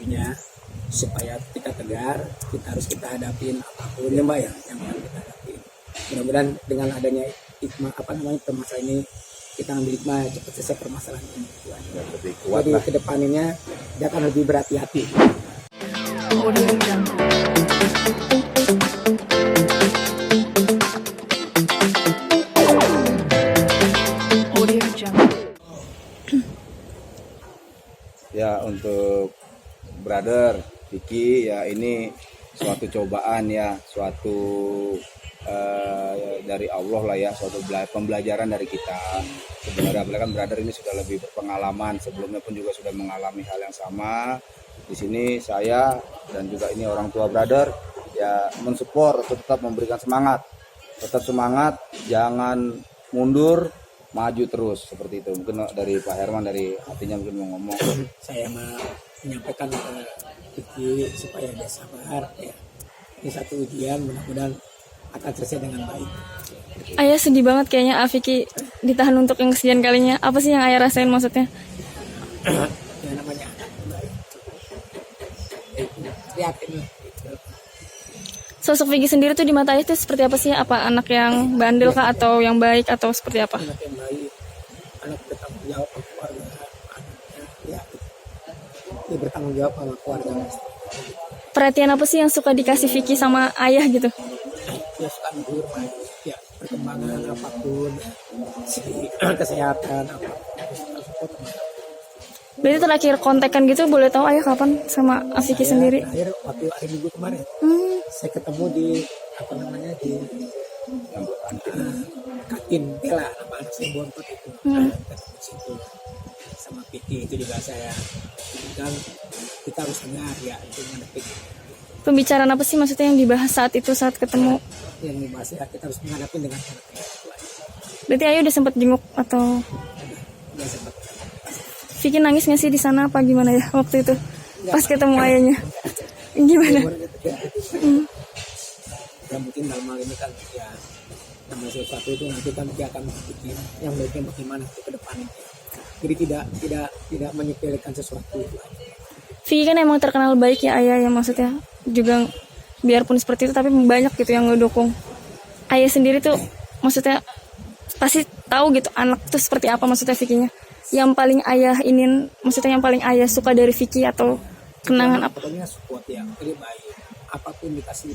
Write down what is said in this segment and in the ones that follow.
intinya supaya kita tegar, kita hadapin apapun ya Mbak ya, yang akan kita hadapin. Mudah-mudahan dengan adanya hikmah permasalahan ini, kita ambil hikmah cepat selesai permasalahan ini. Lebih kuat Jadi lah. kedepannya dia akan lebih berhati-hati. Ya, untuk brother Vicky ya, ini suatu cobaan ya, suatu dari Allah lah ya, suatu pembelajaran dari kita. Sebenarnya kan brother ini sudah lebih berpengalaman, sebelumnya pun juga sudah mengalami hal yang sama. Di sini saya dan juga ini orang tua brother ya mensupport, tetap memberikan semangat, tetap semangat, jangan mundur, maju terus, seperti itu. Mungkin dari Pak Herman, dari hatinya mungkin mau ngomong. Saya menyampaikan ke Vicky supaya dia sabar ya. Ini satu ujian, mudah-mudahan akan selesai dengan baik. Ayah sedih banget kayaknya Vicky ditahan untuk yang kesekian kalinya. Apa sih yang ayah rasain maksudnya? Yang namanya anak baik. Yakin lah. Sosok Vicky sendiri tuh di mata ayah tuh seperti apa sih? Apa anak yang bandel kah atau yang baik atau seperti apa? Anak yang baik, anak bertanggung jawab sama keluarga, anaknya ya dia bertanggung jawab sama keluarga. Perhatian apa sih yang suka dikasih Vicky sama ayah gitu? Dia suka menghormati ya perkembangan apapun, kesehatan apapun. Berarti terakhir kontekan gitu boleh tahu ayah kapan sama Vicky sendiri? Terakhir waktu hari Minggu kemarin, saya ketemu di di Katin Bella, nama anak saya Bontot itu. Ketemu di situ sama Vicky, itu juga saya bilang kita harus dengar ya itu menghadapi. Pembicaraan apa sih maksudnya yang dibahas saat itu saat ketemu? Yang dibahas ya kita harus menghadapi dengan cara baik. Berarti ayah udah sempat jenguk atau Dia sempat Vicky nangis nggak sih di sana apa gimana ya waktu itu pas ketemu ayahnya? Gimana? Ya mungkin dalam hal ini kan ya nama sesuatu itu nanti kan dia akan berpikir yang baiknya bagaimana ke depannya. Jadi tidak menyepelekan sesuatu itu. Vicky kan emang terkenal baik ya ayah, yang maksudnya juga biarpun seperti itu tapi banyak gitu yang ngedukung. Ayah sendiri tuh maksudnya pasti tahu gitu anak tuh seperti apa maksudnya Vicky-nya. Yang paling ayah ingin, maksudnya yang paling ayah suka dari Vicky atau kenangan apa? Pokoknya support ya, dia baik. Apapun dikasih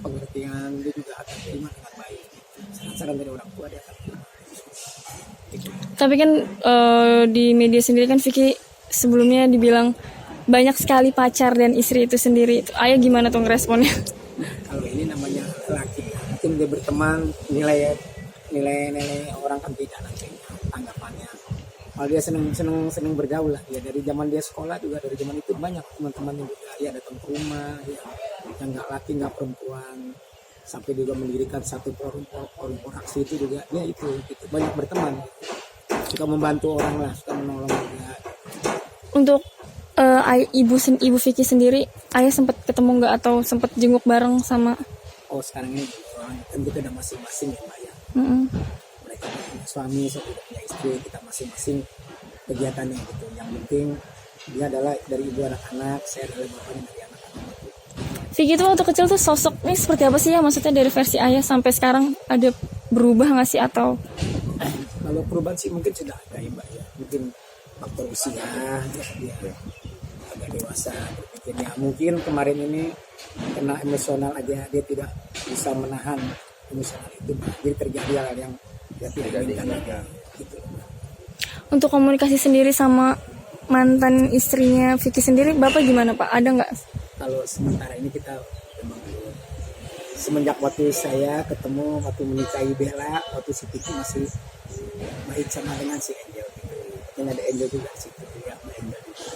pengertian dia juga akan terima dengan baik. Saran dari orang tua dia akan terima. Tapi kan di media sendiri kan Vicky sebelumnya dibilang banyak sekali pacar dan istri itu sendiri. Ayah gimana tuh ngeresponnya? Kalau ini namanya laki, mungkin dia berteman, nilai orang kan beda nanti tanggapannya. Kalau dia seneng bergaul lah ya, dari zaman dia sekolah juga, dari zaman itu banyak teman-temannya juga ya datang ke rumah ya, yang nggak laki nggak perempuan, sampai juga mendirikan satu forum aksi itu juga dia itu gitu. Banyak berteman, suka membantu orang lah, suka menolong juga. Untuk ibu Vicky sendiri, ayah sempat ketemu nggak atau sempat jenguk bareng sama? Oh sekarang ini kan kita udah masing-masing ya Mbak ya. Mereka punya suami, saya juga punya istri, kita masing-masing kegiatannya gitu. Yang penting dia adalah dari ibu anak-anak, saya adalah bapaknya dari anak-anak. Vicky tuh waktu kecil tuh sosoknya seperti apa sih ya? Maksudnya dari versi ayah sampai sekarang ada berubah nggak sih atau? Kalau perubahan sih mungkin sudah ada ya Mbak ya. Mungkin faktor usia dia agak dewasa berpikirnya. Mungkin kemarin ini kena emosional aja, dia tidak bisa menahan emosional itu. Jadi terjadi hal yang dia tidak inginkan gitu. Untuk komunikasi sendiri sama mantan istrinya Vicky sendiri, Bapak gimana Pak? Ada nggak? Kalau sementara ini kita memang semenjak waktu saya ketemu waktu menikahi Bella, waktu si Vicky masih baik sama dengan si Angel gitu. Yang ada Angel juga di situ ya, Mbak Angel juga.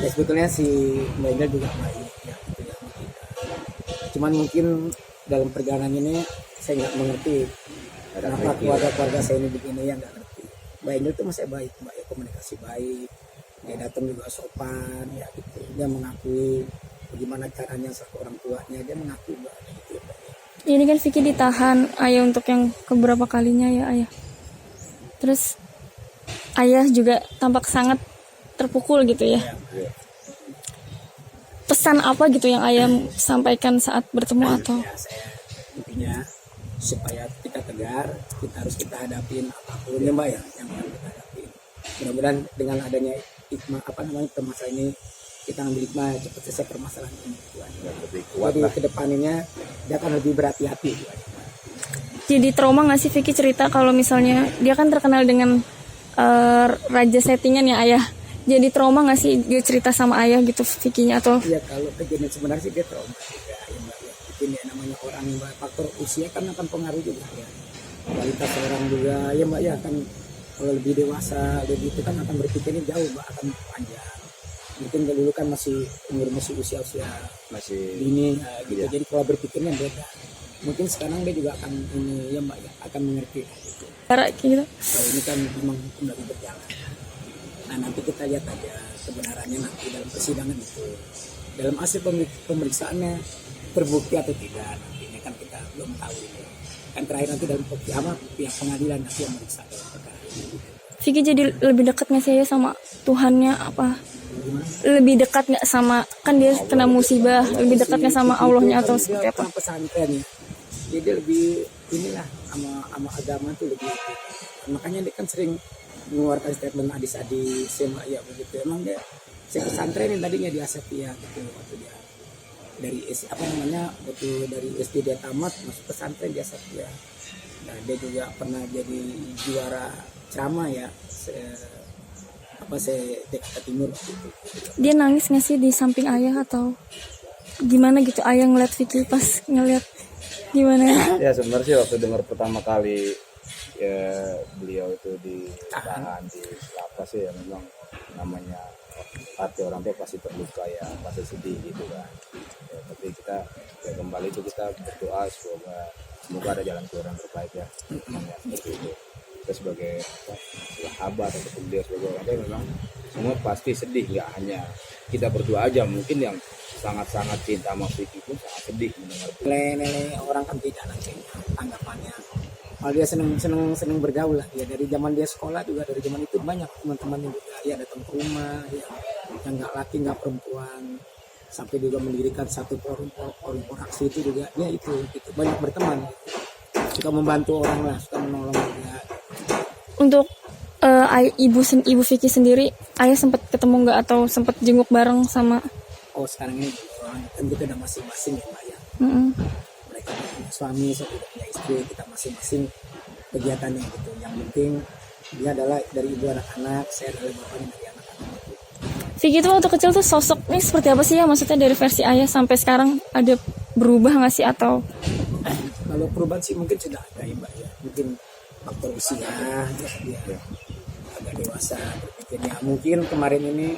Ya sebetulnya si Mbak Angel juga baik ya, gitu ya sama kita. Cuman mungkin dalam perjalanan ini saya nggak mengerti kenapa keluarga saya ini begini, ya nggak ngerti. Mbak Angel itu masih baik, Mbak ya, komunikasi baik. Dia datang juga sopan ya gitu. Dia mengakui bagaimana caranya selaku orang tuanya, dia mengakui Mbak gitu. Ini kan Vicky ditahan ayah untuk yang keberapa kalinya ya ayah. Terus ayah juga tampak sangat terpukul gitu ya. Iya. Pesan apa gitu yang ayah sampaikan saat bertemu atau Ya, saya intinya supaya kita tegar, kita hadapin apapun ya mbak ya yang kita hadapin. Mudah-mudahan dengan adanya hikmah permasalahan ini kita ambil hikmah cepat selesai permasalahan ini. Tuhan. Lebih kuat Jadi lah. kedepannya dia akan lebih berhati-hati. Tuhan. jadi trauma nggak sih Vicky cerita kalau misalnya dia kan terkenal dengan raja settingan ya ayah. Jadi trauma nggak sih dia cerita sama ayah gitu Vicky-nya atau Iya kalau kejadian sebenarnya sih dia trauma juga ya mbak ya. Mungkin ya namanya orang mbak, faktor usia kan akan pengaruh juga ya. Kualitas orang juga ya mbak ya akan kalau lebih dewasa lebih itu kan akan berpikirnya jauh mbak, akan panjang. Mungkin dulu kan masih umur masih usia Masih dini gitu. Iya. Jadi kalau berpikirnya beda. Mungkin sekarang dia juga akan ini ya mbak ya akan mengerti gitu. kayak gitu? Kalau ini kan memang hukum lagi berjalan. Nah nanti kita lihat aja kebenarannya nanti dalam persidangan itu. Dalam hasil pemeriksaannya terbukti atau tidak nantinya kan kita belum tahu ini. Kan terakhir nanti dalam pihak pengadilan nanti yang meriksa dalam perkara ini. Vicky jadi lebih dekat nggak sih ayah sama Tuhannya apa? Lebih dekat nggak sama kan dia kena musibah, lebih dekat nggak sama Allahnya atau seperti apa? Pesantren ya. Jadi lebih inilah sama agama tuh lebih. Makanya dia kan sering mengeluarkan statement hadis-hadis ya begitu. Emang dia saya pesantrenin tadinya di Asapia gitu waktu dia dari waktu dari SD dia tamat masuk pesantren di Asapia. Nah dia juga pernah jadi juara ceramah ya TKP Timur waktu itu. Dia nangis nggak sih di samping ayah atau gimana gitu ayah ngeliat Vicky pas ngeliat gimana? ya sebenarnya sih waktu dengar pertama kali ya beliau itu ditahan di lapas ya memang namanya hati orang tua pasti terluka ya, pasti sedih gitu kan ya, tapi kita ya kembali itu kita berdoa semoga ada jalan keluar yang terbaik ya, ya seperti itu. Kita sebagai sahabat ataupun dia sebagai orang tua memang semua pasti sedih, nggak hanya kita berdua aja, mungkin yang sangat-sangat cinta sama Vicky pun sangat sedih mendengar itu. Nilai orang kan tidak nanti tanggapannya. Kalau dia seneng bergaul lah ya dari zaman dia sekolah juga dari zaman itu banyak teman-temannya juga ya datang ke rumah ya yang nggak laki nggak perempuan sampai juga mendirikan satu forum aksi itu juga ya itu banyak berteman suka membantu orang lah suka menolong juga. Untuk ibu Vicky sendiri ayah sempat ketemu nggak atau sempat jenguk bareng sama? Oh sekarang ini kan kita udah masing-masing ya Mbak ya. Mereka punya suami, saya juga punya istri, kita masing-masing kegiatannya gitu. Yang penting dia adalah dari ibu anak-anak, saya adalah bapaknya dari anak-anak. Vicky itu waktu kecil tuh sosoknya seperti apa sih ya? Maksudnya dari versi ayah sampai sekarang ada berubah nggak sih atau? Kalau perubahan sih mungkin sudah ada ya Mbak ya. Mungkin faktor usia ya, dia agak dewasa berpikirnya. Mungkin kemarin ini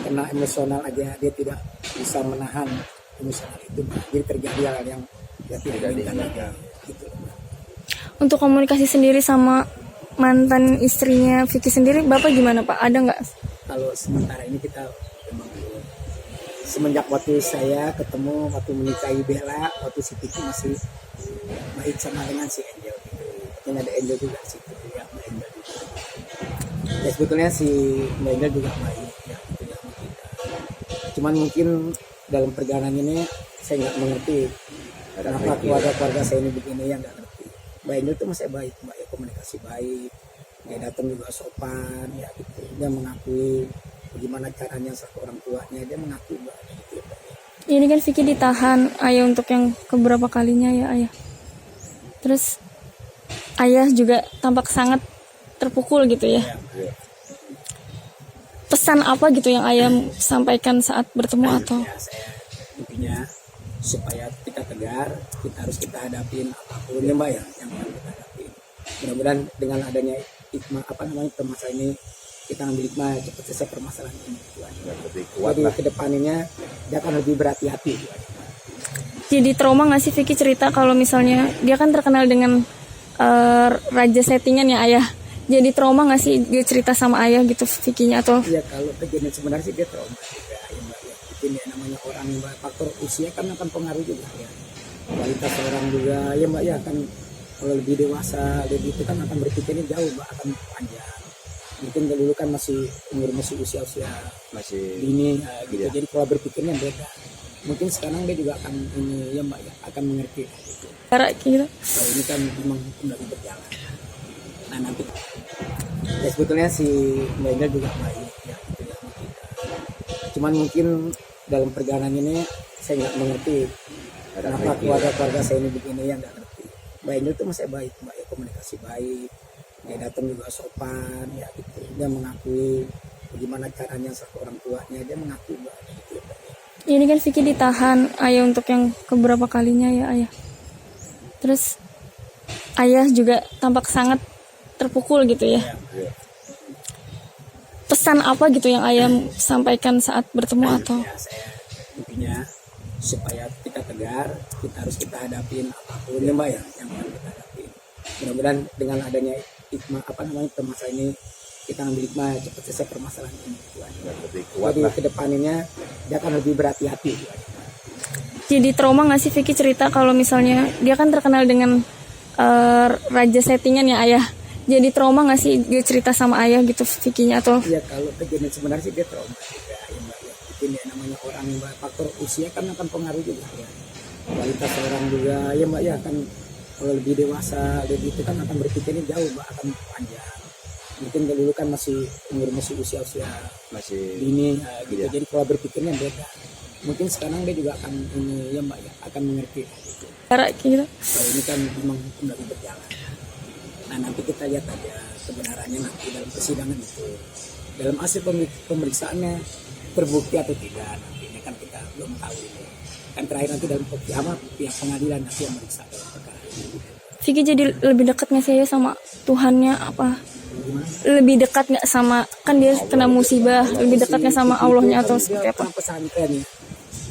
kena emosional aja dia tidak bisa menahan emosional itu Mbak. Jadi terjadi hal yang dia tidak inginkan gitu. Untuk komunikasi sendiri sama mantan istrinya Vicky sendiri, Bapak gimana Pak? Ada nggak? Kalau sementara ini kita memang semenjak waktu saya ketemu waktu menikahi Bella, waktu si Vicky masih baik sama dengan si Angel gitu. Dan ada Angel juga di situ ya, Mbak Angel juga. Ya sebetulnya si Mbak Angel juga baik ya gitu ya sama kita. Cuman mungkin dalam perjalanan ini saya nggak mengerti kenapa keluarga saya ini begini ya nggak ngerti. Mbak Angel itu masih baik, Mbak ya komunikasi baik. Dia datang juga sopan ya gitu. Dia mengakui bagaimana caranya satu orang tuanya, dia mengakui Mbak gitu ya, Mbak. Ini kan Vicky ditahan ayah untuk yang keberapa kalinya ya ayah. Terus ayah juga tampak sangat terpukul gitu ya. Ya. Pesan apa gitu yang ayah sampaikan saat bertemu atau? Ya, saya intinya supaya kita tegar, kita hadapin apapun ya Mbak ya yang kita hadapin. Mudah-mudahan dengan adanya hikmah permasalahan ini kita ambil hikmah cepat selesai permasalahan ini. Tuhan. Lebih kuat Jadi lah. kedepannya dia akan lebih berhati-hati. Tuhan. Jadi trauma nggak sih Vicky cerita kalau misalnya dia kan terkenal dengan raja settingan ya ayah. Jadi trauma nggak sih dia cerita sama ayah gitu Vicky-nya atau? Iya kalau kejadian sebenarnya sih dia trauma juga ya Mbak ya. Mungkin ya namanya orang Mbak faktor usia kan akan pengaruh juga ya. Kualitas orang juga ya Mbak ya akan kalau lebih dewasa lebih itu kan akan berpikirnya jauh Mbak akan panjang. mungkin dulu kan masih masih usia masih dini gitu. Iya. Jadi pola berpikirnya beda. Mungkin sekarang dia juga akan ini ya mbak ya, akan mengerti gitu. cara gitu. Kalau ini kan memang kembali berjalan. Nah nanti ya sebetulnya si Mbak Indah juga baik ya gitu ya sama kita. Cuman mungkin dalam perjalanan ini saya nggak mengerti ada kenapa kritik. keluarga saya ini begini ya, nggak ngerti. Mbak Indah itu masih baik mbak ya, komunikasi baik, dia datang juga sopan ya gitu, dia mengakui bagaimana caranya satu orang tuanya, dia mengakui mbak gitu ya, Mbak. Ini kan Vicky ditahan ayah untuk yang keberapa kalinya ya ayah. Terus ayah juga tampak sangat terpukul gitu ya. Iya. Pesan apa gitu yang ayah sampaikan saat bertemu atau Ya saya intinya supaya kita tegar, kita hadapin apapun ya mbak ya yang harus kita hadapin. Mudah-mudahan dengan adanya hikmah permasalahan ini, kita ambil hikmah cepat selesai permasalahan ini gitu aja. Dan lebih kuat Jadi lah. kedepannya dia akan lebih berhati-hati gitu aja. jadi trauma nggak sih Vicky cerita kalau misalnya dia kan terkenal dengan raja settingan ya ayah. Jadi trauma nggak sih dia cerita sama ayah gitu Vicky-nya atau Ya kalau kejadian sebenarnya sih dia trauma juga ya mbak ya. Mungkin ya namanya orang mbak, faktor usia kan akan pengaruh juga ya. Kualitas orang juga ya mbak ya, kan kalau lebih dewasa lebih itu kan akan berpikirnya jauh mbak, akan panjang. Mungkin dulu kan masih masih usia Masih dini gitu. Iya. Jadi pola berpikirnya beda. Mungkin sekarang dia juga akan ini ya mbak ya, akan mengerti gitu. cara gitu. Kalau ini kan memang kembali berjalan. Nah nanti kita lihat aja kebenarannya nanti dalam persidangan itu, dalam hasil pemeriksaannya terbukti atau tidak, nanti ini kan kita belum tahu itu. Kan terakhir nanti dalam pihak pengadilan nanti yang meriksa dalam perkara ini. Vicky jadi lebih dekat nggak sih ayah sama Tuhannya apa? Gimana? Lebih dekat nggak sama, kan dia kena musibah, lebih dekat nggak sama Allahnya atau seperti apa? Dia pesantren ya,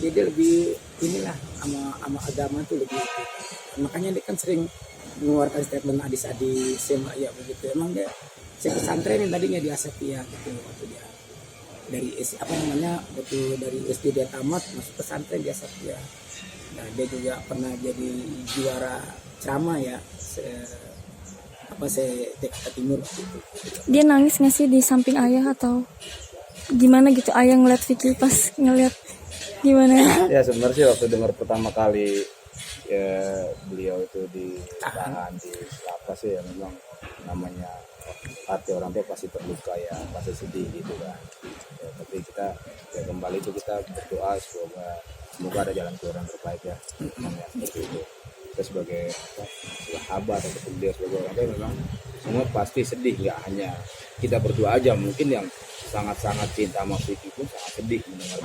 jadi lebih inilah sama agama tuh lebih. Makanya dia kan sering mengeluarkan statement hadis-hadis mbak ya begitu. Emang dia si pesantren yang tadinya di Asapia gitu, waktu dia dari waktu dari SD dia tamat masuk pesantren di Asapia. Nah dia juga pernah jadi juara ceramah ya TKT Timur waktu itu. Dia nangis nggak sih di samping ayah atau gimana gitu ayah ngeliat Vicky pas ngeliat gimana? Ya sebenarnya sih waktu dengar pertama kali ya, beliau itu ditahan di lapas sih ya, memang namanya hati orang tua pasti terluka ya, pasti sedih gitu kan ya, tapi kita ya kembali itu kita berdoa semoga ada jalan keluar yang terbaik ya, memang ya seperti itu. Kita sebagai sahabat ataupun dia sebagai orang tua memang semua pasti sedih, nggak hanya kita berdua aja, mungkin yang sangat-sangat cinta sama Vicky pun sangat sedih mendengar.